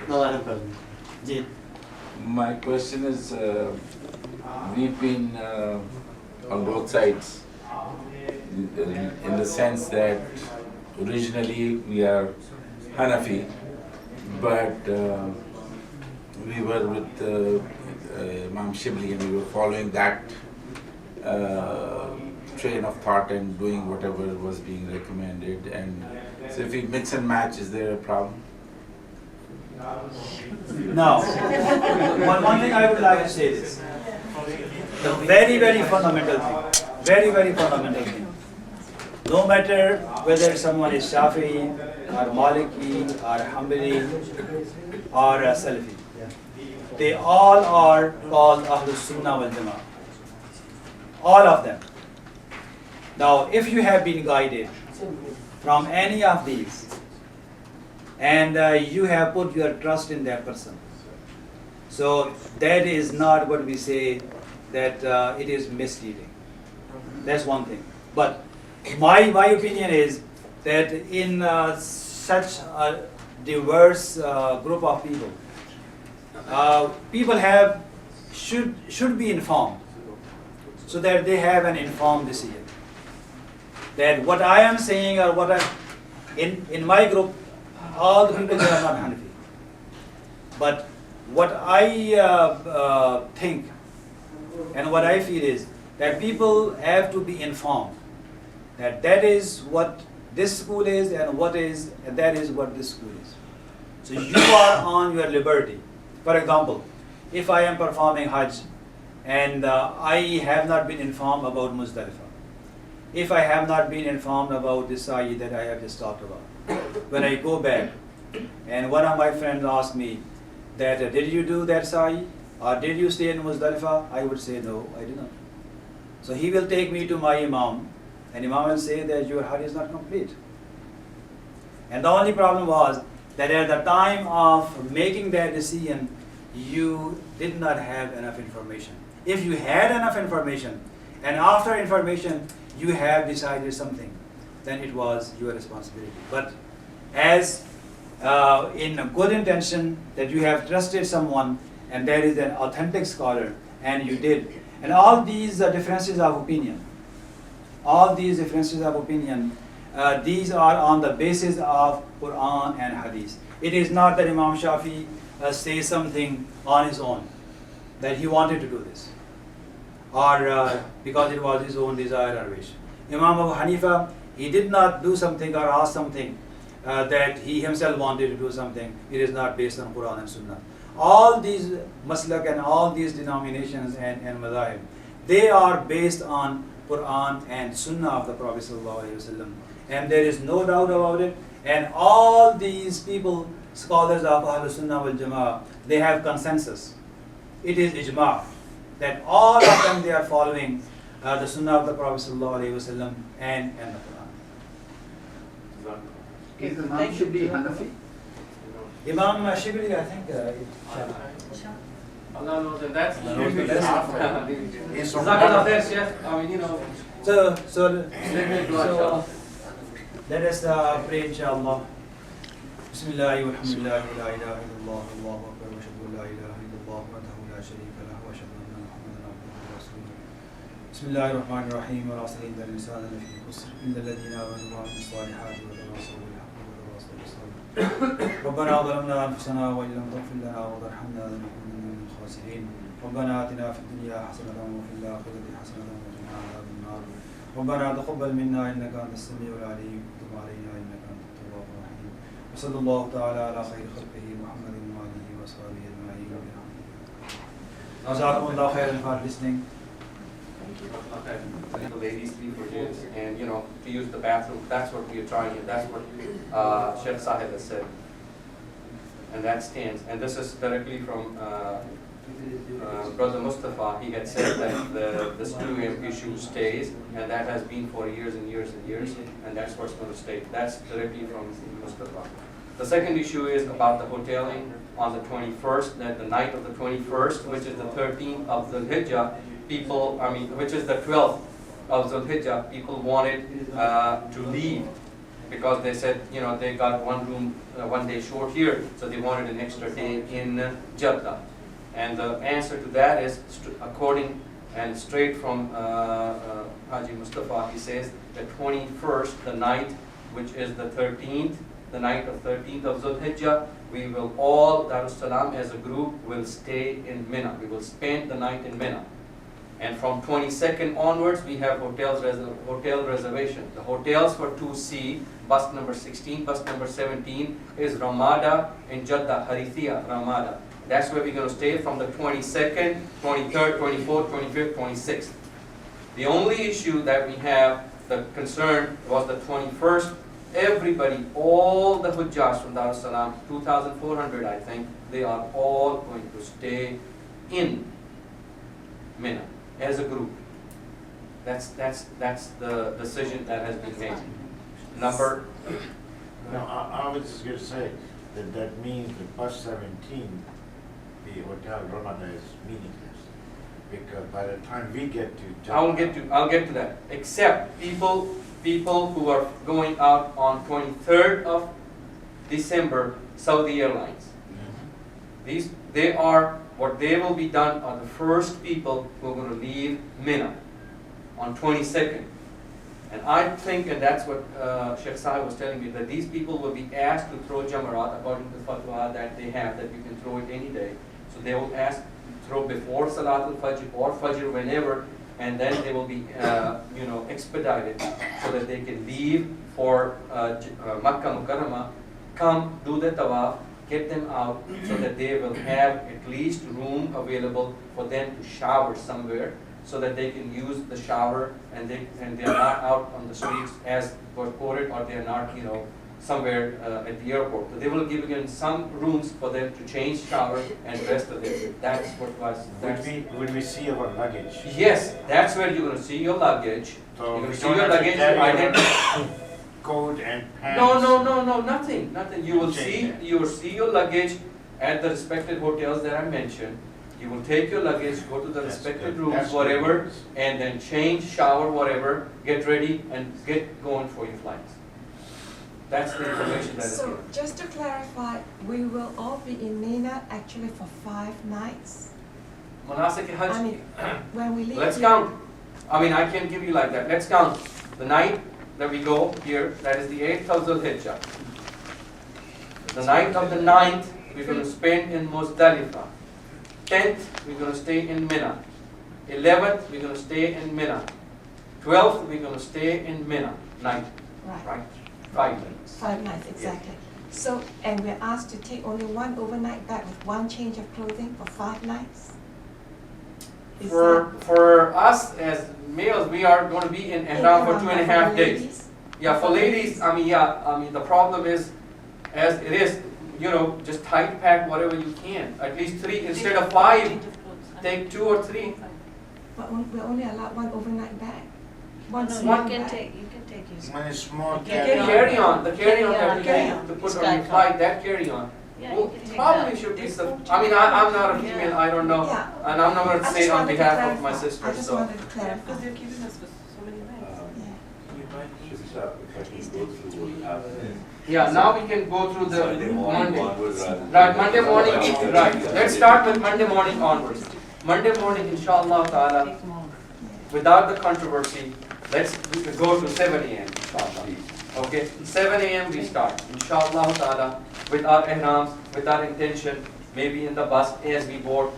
No, I don't. Ji. My question is, we've been on both sides in the sense that originally we are Hanafi, but we were with Imam Chebli and we were following that train of thought and doing whatever was being recommended. And so if we mix and match, is there a problem? Now, one thing I would like to say this. The very fundamental thing, very fundamental thing. No matter whether someone is Shafi'i or Maliki or Hanbali or Salafi, they all are called Ahlus Sunnah wal Jama'ah. All of them. Now, if you have been guided from any of these, and you have put your trust in that person, so that is not what we say that it is misleading. That's one thing. But my opinion is that in such diverse group of people. People should be informed, so that they have an informed decision. That what I am saying or what in my group, all the people they are not Hanafi. But what I think and what I feel is that people have to be informed that is what this school is and that is what this school is. So you are on your liberty. For example, if I am performing Hajj and I have not been informed about Muzdalifah, if I have not been informed about this sa'i that I have just talked about, when I go back and one of my friends asked me that did you do that sa'i or did you stay in Muzdalifah, I would say no, I did not. So he will take me to my Imam and Imam will say that your Hajj is not complete. And the only problem was that at the time of making that decision, you did not have enough information. If you had enough information, and after information you have decided something, then it was your responsibility. But as in a good intention that you have trusted someone, and there is an authentic scholar, and you did, and all these differences of opinion, these are on the basis of Quran and Hadith. It is not that Imam Shafi says something on his own, that he wanted to do this, or because it was his own desire or wish. Imam Abu Hanifa, he did not do something or ask something that he himself wanted to do something. It is not based on Quran and Sunnah. All these maslak and all these denominations and madhahib, they are based on Quran and Sunnah of the Prophet ﷺ. And there is no doubt about it. And all these people, scholars of Ahlul Sunnah wal Jama'ah, they have consensus. It is ijma' that all of them, they are following the Sunnah of the Prophet ﷺ and the Quran. Is Imam Chebli Hanafi? Imam Chebli, I think, Allah knows, and that's let us pray, inshallah. Bismillah walhamdulillah wa la ilaha illallah Allahu akbar wa ashhadu an la ilaha illallah wahdahu la sharika lahu wa ashhadu anna Muhammadan abduhu wa rasuluh. Bismillahir rahmanir rahim wa asri innal insana lafi khusr illa alladhina amanu wa amilus salihati wa tawasaw bil haqqi wa tawasaw bis sabr. ربنا ظلمنا انفسنا وان لم تغفر لنا وترحمنا لنكونن من الخاسرين. ربنا آتنا في الدنيا حسنة وفي الآخرة حسنة وقنا عذاب النار. ربنا تقبل منا إنك أنت السميع العليم وتب علينا إنك أنت التواب الرحيم. وصلى الله تعالى على خير خلقه محمد وآله وصحبه أجمعين برحمته. جزاكم الله خيرا for listening. The ladies leave for kids, and to use the bathroom. That's what we are trying, and that's what Sheikh Sahib has said, and that stands. And this is directly from Brother Mustafa. He had said that the studium issue stays, and that has been for years and years and years, and that's what's going to stay. That's directly from Mustafa. The second issue is about the hoteling on the 21st, that the night of the 21st, which is the 13th of the Hijjah, which is the 12th of the Hijjah, people wanted to leave because they said, they got one room, one day short here, so they wanted an extra day in Jeddah. And the answer to that is, according and straight from Haji Mustafa, he says the 21st, the night, which is the 13th, the night of 13th of Zulhijjah, we will all, Darussalam as a group, will stay in Mina. We will spend the night in Mina. And from 22nd onwards, we have hotel reservation. The hotels for 2C, bus number 16, bus number 17, is Ramada in Jeddah, Harithia, Ramada. That's where we're going to stay from the 22nd, 23rd, 24th, 25th, 26th. The only issue that we have, the concern, was the 21st. Everybody, all the Hujjahs from Darussalam, 2,400 I think, they are all going to stay in Mina as a group. That's the decision that has been made. Number. No, I was just going to say that means the bus 17, the Hotel Ramada is meaningless, because by the time we get to Jeddah, I'll get to that. Except people who are going out on 23rd of December, Saudi Airlines. They are, what they will be done are the first people who are going to leave Mina on 22nd. And I think, and that's what Sheikh Sai was telling me, that these people will be asked to throw Jamarat according to the fatwa that they have, that you can throw it any day. So they will ask to throw before Salat al-Fajr or Fajr, whenever, and then they will be expedited so that they can leave for Makkah Mukarramah, come do the tawaf, get them out so that they will have at least room available for them to shower somewhere, so that they can use the shower and they are not out on the streets as was quoted, or they are not somewhere at the airport. So they will give again some rooms for them to change, shower, and rest of it. That's what was. Would we see our luggage? Yes, that's where you're going to see your luggage. So you're going we to see don't your have to luggage. carry coat and pants. No, nothing. You will Change see your luggage at the respected hotels that I mentioned. You will take your luggage, go to the respected rooms, That's whatever, good. and then change, shower, whatever, get ready, and get going for your flights. That's the information that is So, given. just to clarify, we will all be in Mina actually for 5 nights. Manasik Hajj. I mean, when we leave Let's here- count. I mean, I can't give you like that. Let's count. The night that we go here, that is the 8th of Dhul Hijjah. The night of the 9th, we're going to spend in Muzdalifah. 10th, we're going to stay in Mina. 11th, we're going to stay in Mina. 12th, we're going to stay in Mina. Night, Right, right? 5 nights. 5 nights, exactly. So, and we're asked to take only one overnight bag with one change of clothing for 5 nights? Is For us as males, we are going to be in that Ihram for Ihram, 2.5 for days. ladies? Yeah, for ladies, I mean, the problem is, as it is, just tight pack whatever you can. At least 3 instead of 5. Take 2 or 3. But we're only allowed one overnight bag? One No, small you can bag? take his. When it's small You The can carry-on that we Carry-on. need to put It's on your got flight, that carry-on. Yeah, Well, you can take probably that. should be This some. won't I mean, change. I'm not a female, Yeah. I don't know, Yeah. and I'm not going to I say just it on wanted to behalf of clarify. my sister. I just So wanted to clarify. Because they're giving us so many nights. yeah, now we can go through the Monday. Right, Monday morning. Right, let's start with Monday morning onwards. Monday morning, inshallah ta'ala, without the controversy, let's go to 7 a.m. inshallah. Okay, 7 a.m. we start, inshallah ta'ala, with our ihrams, with our intention, maybe in the bus as we board,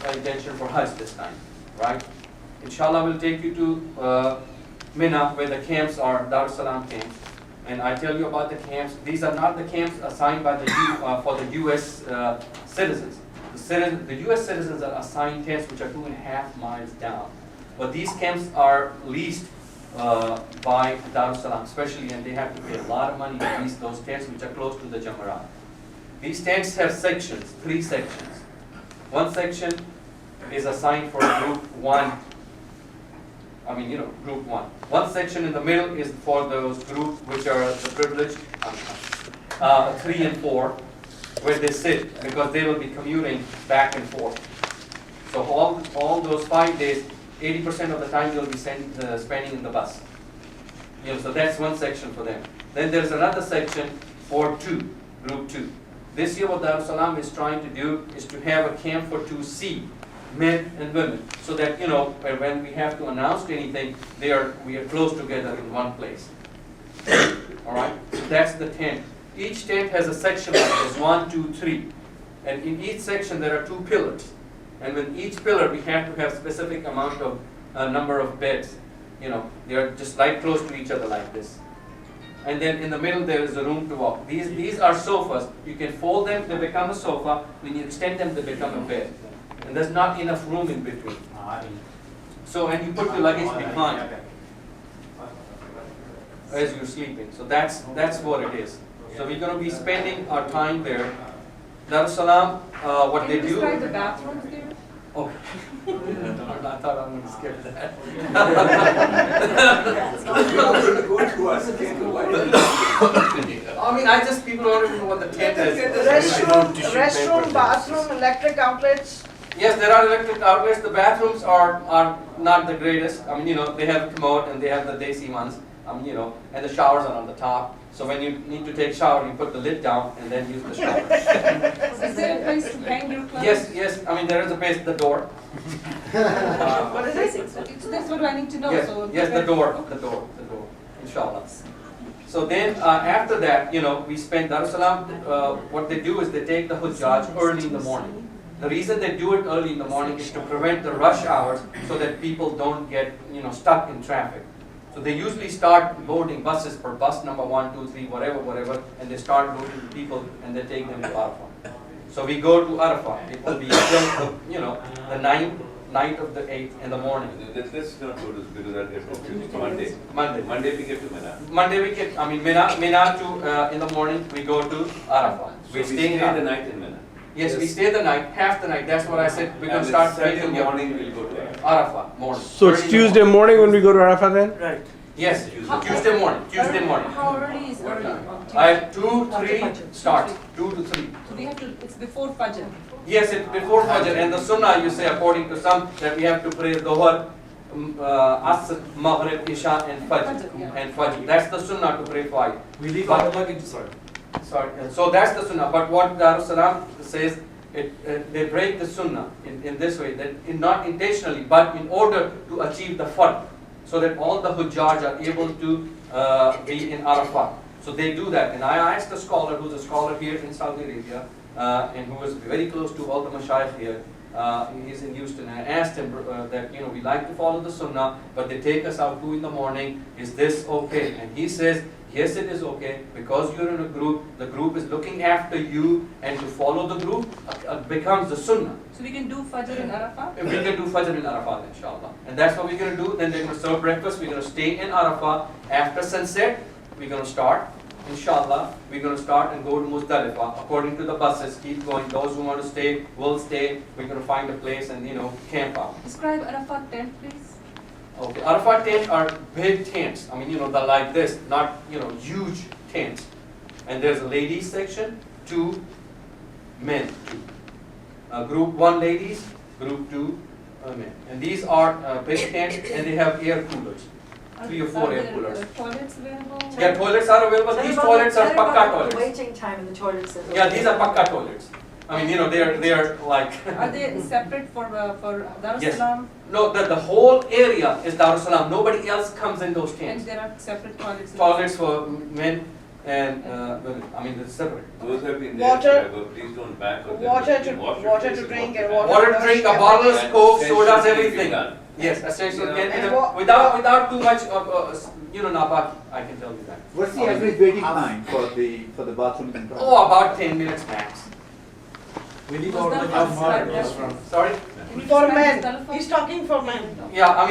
our intention for Hajj this time, right? Inshallah, we'll take you to Mina, where the camps are, Dar es Salaam camps. And I tell you about the camps. These are not the camps assigned by for the U.S. Citizens. The U.S. citizens are assigned tents which are 2.5 miles down. But these camps are leased by Dar es Salaam, especially, and they have to pay a lot of money to lease those tents which are close to the Jamarat. These tents have sections, 3 sections. One section is assigned for group 1. Group 1. One section in the middle is for those groups which are the privileged, 3 and 4, where they sit, because they will be commuting back and forth. So all those 5 days, 80% of the time you'll be spending in the bus. So that's one section for them. Then there's another section for 2, group 2. This year what Dar es Salaam is trying to do is to have a camp for 2C, men and women, so that when we have to announce anything, we are close together in one place. All right, so that's the tent. Each tent has a section like this, 1, 2, 3, and in each section there are 2 pillars, and with each pillar we have to have specific amount of number of beds. They are just right close to each other like this. And then in the middle there is a room to walk. These are sofas. You can fold them, they become a sofa. When you extend them, they become a bed. And there's not enough room in between. So, and you put your luggage behind as you're sleeping. So that's what it is. So we're going to be spending our time there. Dar es Salaam, what they Can you do. describe the bathrooms there? Oh, I thought I was going to skip that. I mean, people don't even know what the tent is. Restroom, bathroom, electric outlets. Yes, there are electric outlets. The bathrooms are not the greatest. I mean, they have a commode and they have the desi ones. and the showers are on the top. So when you need to take shower, you put the lid down and then use the shower. Is there a place to hang your clothes? Yes, there is a place at the door. What is this? That's what I need to know. Yes, the door, inshallah. So then after that, we spend Darussalam, what they do is they take the Hujjaj early in the morning. The reason they do it early in the morning is to prevent the rush hours so that people don't get stuck in traffic. So they usually start loading buses for bus number 1, 2, 3, whatever, and they start loading the people and they take them to Arafah. So we go to Arafah. It will be until the night of the 8th in the morning. Let's not go to because I'll get confused. Monday. Monday we get to Mina. Monday we get, Mina to in the morning we go to Arafah. So we stay the night in Mina. Yes, we stay the night, half the night. That's what I said. We're going to start Saturday morning we'll go to Arafah morning. So it's Tuesday morning when we go to Arafah then? Right. Yes, Tuesday morning. How early is early on Tuesday? 2, 3 starts. 2 to 3. So we have to, it's before Fajr. Yes, it's before Fajr. And the Sunnah, you say, according to some, that we have to pray Dhuhr, Asr, Maghrib, Isha, and Fajr. That's the Sunnah to pray 5. We leave Arafah into Sorry. So that's the Sunnah. But what Darussalam says, they break the Sunnah in this way, that not intentionally, but in order to achieve the fard, so that all the Hujjaj are able to be in Arafah. So they do that. And I asked a scholar who's a scholar here in Saudi Arabia, and who is very close to all the mashayikh here. He's in Houston. I asked him that we like to follow the Sunnah, but they take us out 2 in the morning. Is this okay? And he says, yes, it is okay, because you're in a group, the group is looking after you, and to follow the group becomes the Sunnah. So we can do Fajr in Arafah? We can do Fajr in Arafah, inshallah. And that's what we're going to do. Then they're going to serve breakfast. We're going to stay in Arafah. After sunset, we're going to start. Inshallah, we're going to start and go to Muzdalifah. According to the buses, keep going. Those who want to stay will stay. We're going to find a place and, camp out. Describe Arafat tent, please. Okay, Arafat tents are big tents. They're like this, not, huge tents. And there's a ladies section, 2 men, 2. Group 1 ladies, group 2 men. And these are big tents, and they have air coolers. 3 or 4 air coolers. Are toilets available? Yeah, toilets are available. These toilets are pakka toilets. Waiting time in the toilets. Yeah, these are pakka toilets. They are like. Are they separate for Darussalam? Yes. No, the whole area is Darussalam. Nobody else comes in those tents. And there are separate toilets. Toilets for men and women. They're separate. Those have been Water. there. Please don't back of them. Water to drink and Water to drink, a bottle, Coke, sodas, everything. Yes, essentially. And without too much napak, I can tell you that. What's the average waiting time for the bathroom and toilet? Oh, about 10 minutes max. We leave our luggage from. Sorry? For men. He's talking for men. Yeah,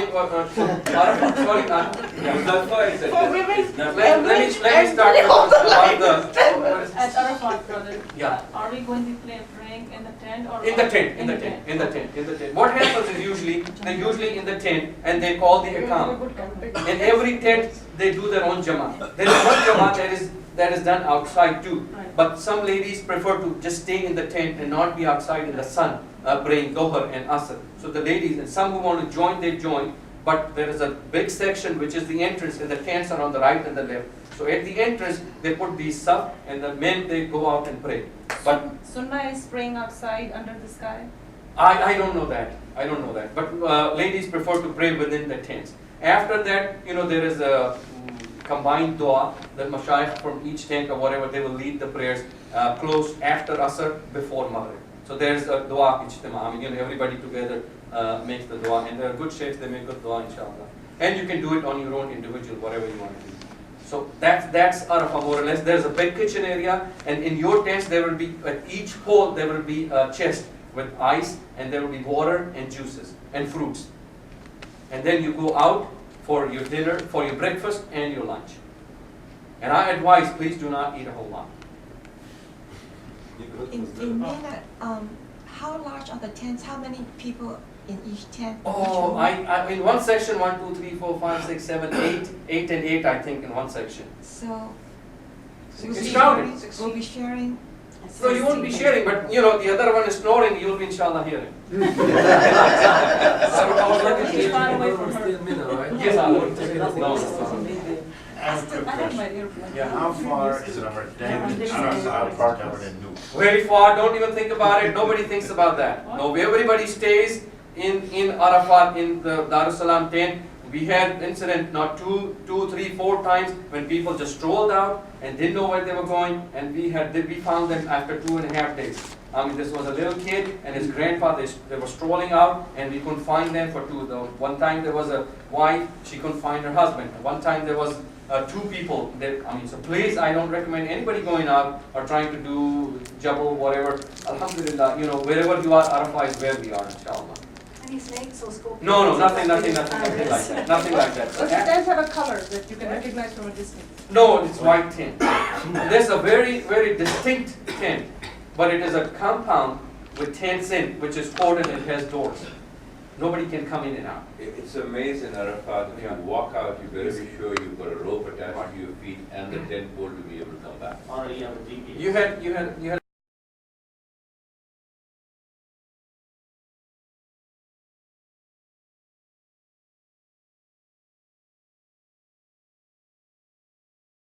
sorry. For women. Let me start about the. At Arafat, brother. Yeah. Are we going to be praying in the tent or? In the tent. What happens is they're usually in the tent and they call the Iqam. In every tent they do their own Jama'at. There is one Jama'at that is done outside too. But some ladies prefer to just stay in the tent and not be outside in the sun praying Dhuhr and Asr. So the ladies, and some who want to join, they join. But there is a big section which is the entrance, and the tents are on the right and the left. So at the entrance they put these saf, and the men they go out and pray. But Sunnah is praying outside under the sky? I don't know that. But ladies prefer to pray within the tents. After that, there is a combined dua. The mashayikh from each tent or whatever, they will lead the prayers close after Asr, before Maghrib. So there's a dua ijtima. Everybody together makes the dua. And there are good sheikhs, they make good dua, inshallah. And you can do it on your own individual, whatever you want to do. So that's Arafah more or less. There's a big kitchen area, and in your tents there will be, at each pole there will be a chest with ice, and there will be water and juices and fruits. And then you go out for your dinner, for your breakfast and your lunch. And I advise, please do not eat a whole lot. In Mina, how large are the tents? How many people in each tent? Oh, I in one section, 1, 2, 3, 4, 5, 6, 7, 8, 8 and 8, I think, in one section. So It's crowded. We'll be sharing. So you won't be sharing, but the other one is snoring, you'll be inshallah hearing. Our luggage is far away from her. Still Mina, right? Yes, I will. have a quick I have my question. airplane. Yeah. How far is our damage Arafat covered in new? Very far, don't even think about it, nobody thinks about that. No, everybody stays in Arafat, in the Darussalam tent. We had incident not two, three, 4 times when people just strolled out and didn't know where they were going, and we found them after 2.5 days. I mean, this was a little kid and his grandfather, they were strolling out and we couldn't find them for 2 days. One time there was a wife, she couldn't find her husband. One time there was 2 people. So please, I don't recommend anybody going out or trying to do jabal, whatever. Alhamdulillah, wherever you are, Arafah is where we are, inshallah. And his legs or scorpions? No, nothing like that. Nothing like that. Does the tent have a color that you can recognize from a distance? No, it's white tent. There's a very, very distinct tent, but it is a compound with tents in, which is corded and has doors. Nobody can come in and out. It's amazing, Arafat, if you walk out, you better be sure you've got a rope attached to your feet and the tent pole to be able to come back. Already have a DP. You had